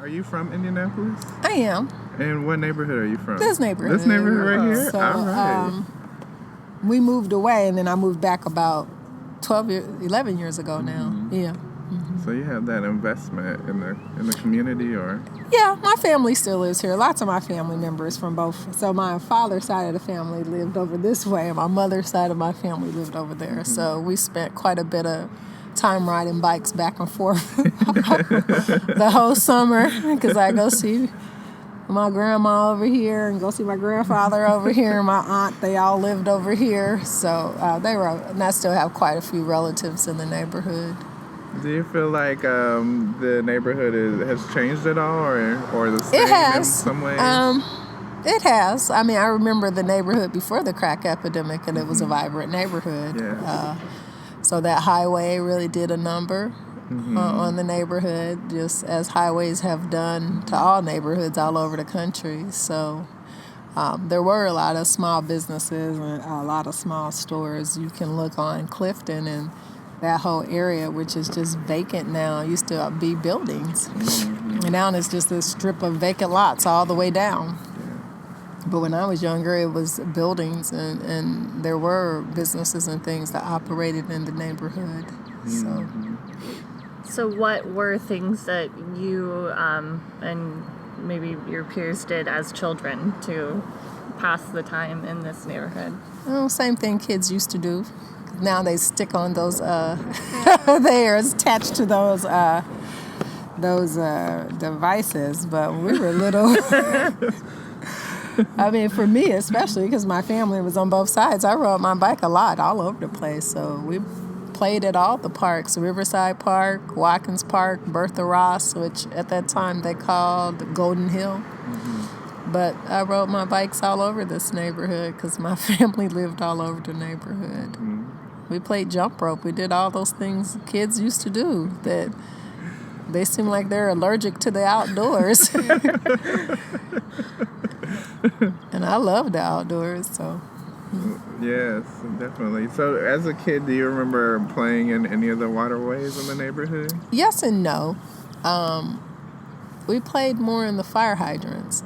Are you from Indianapolis? I am. And what neighborhood are you from? This neighborhood. This neighborhood right here? So, all right. We moved away, and then I moved back about 11 years ago now. Mm-hmm. Yeah. So you have that investment in the community, or? Yeah, my family still lives here. Lots of my family members from both. So my father's side of the family lived over this way, and my mother's side of my family lived over there. Mm-hmm. So we spent quite a bit of time riding bikes back and forth the whole summer, because I go see my grandma over here and go see my grandfather over here, and my aunt. They all lived over here. So and I still have quite a few relatives in the neighborhood. Do you feel like the neighborhood has changed at all, or the same it has. in some ways? It has. I mean, I remember the neighborhood before the crack epidemic, and it was a vibrant neighborhood. Yeah. So that highway really did a number on the neighborhood, just as highways have done to all neighborhoods all over the country. So there were a lot of small businesses and a lot of small stores. You can look on Clifton and that whole area, which is just vacant now, used to be buildings. Mm-hmm. And now it's just a strip of vacant lots all the way down. Yeah. But when I was younger, it was buildings, and there were businesses and things that operated in the neighborhood. Mm-hmm. So what were things that you and maybe your peers did as children to pass the time in this neighborhood? Well, same thing kids used to do. Now they stick on those, they are attached to those devices. But when we were little, I mean, for me especially, because my family was on both sides, I rode my bike a lot, all over the place. So we played at all the parks: Riverside Park, Watkins Park, Bertha Ross, which at that time they called Golden Hill. Mm-hmm. But I rode my bikes all over this neighborhood because my family lived all over the neighborhood. Mm-hmm. We played jump rope. We did all those things kids used to do that they seem like they're allergic to the outdoors. And I love the outdoors, so. Yes, definitely. So as a kid, do you remember playing in any of the waterways in the neighborhood? Yes and no. We played more in the fire hydrants.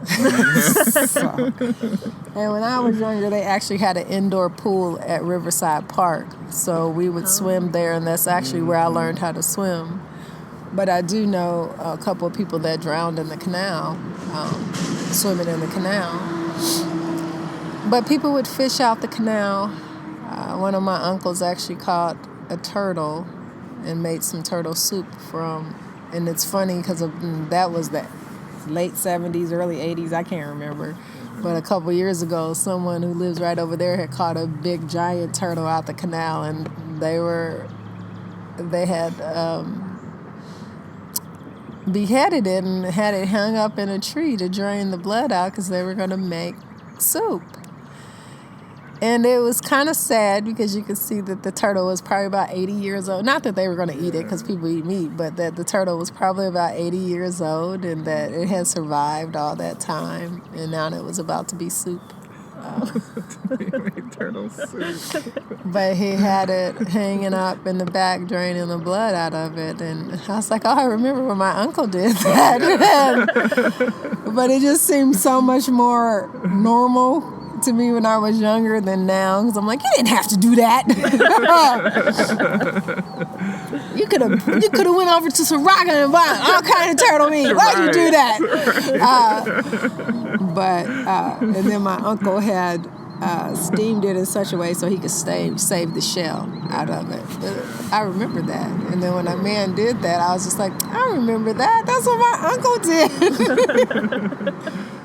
And when I was younger, they actually had an indoor pool at Riverside Park. So we would swim there, and that's actually where I learned how to swim. But I do know a couple of people that drowned in the canal, swimming in the canal. But people would fish out the canal. One of my uncles actually caught a turtle and made some turtle soup from. And it's funny because that was the late 70s, early 80s, I can't remember. But a couple years ago, someone who lives right over there had caught a big giant turtle out the canal, and they had beheaded it and had it hung up in a tree to drain the blood out because they were going to make soup. And it was kind of sad because you could see that the turtle was probably about 80 years old. Not that they were going to eat it because people eat meat, but that the turtle was probably about 80 years old and that it had survived all that time. And now it was about to be soup. Turtle soup. But he had it hanging up in the back, draining the blood out of it. And I was like, oh, I remember when my uncle did that. But it just seemed so much more normal to me when I was younger than now, because I'm like, you didn't have to do that. You could have went over to Saraga and bought all kind of turtle meat. Why'd you do that? And then my uncle had steamed it in such a way so he could save the shell out of it. I remember that. And then when a man did that, I was just like, I remember that. That's what my uncle did.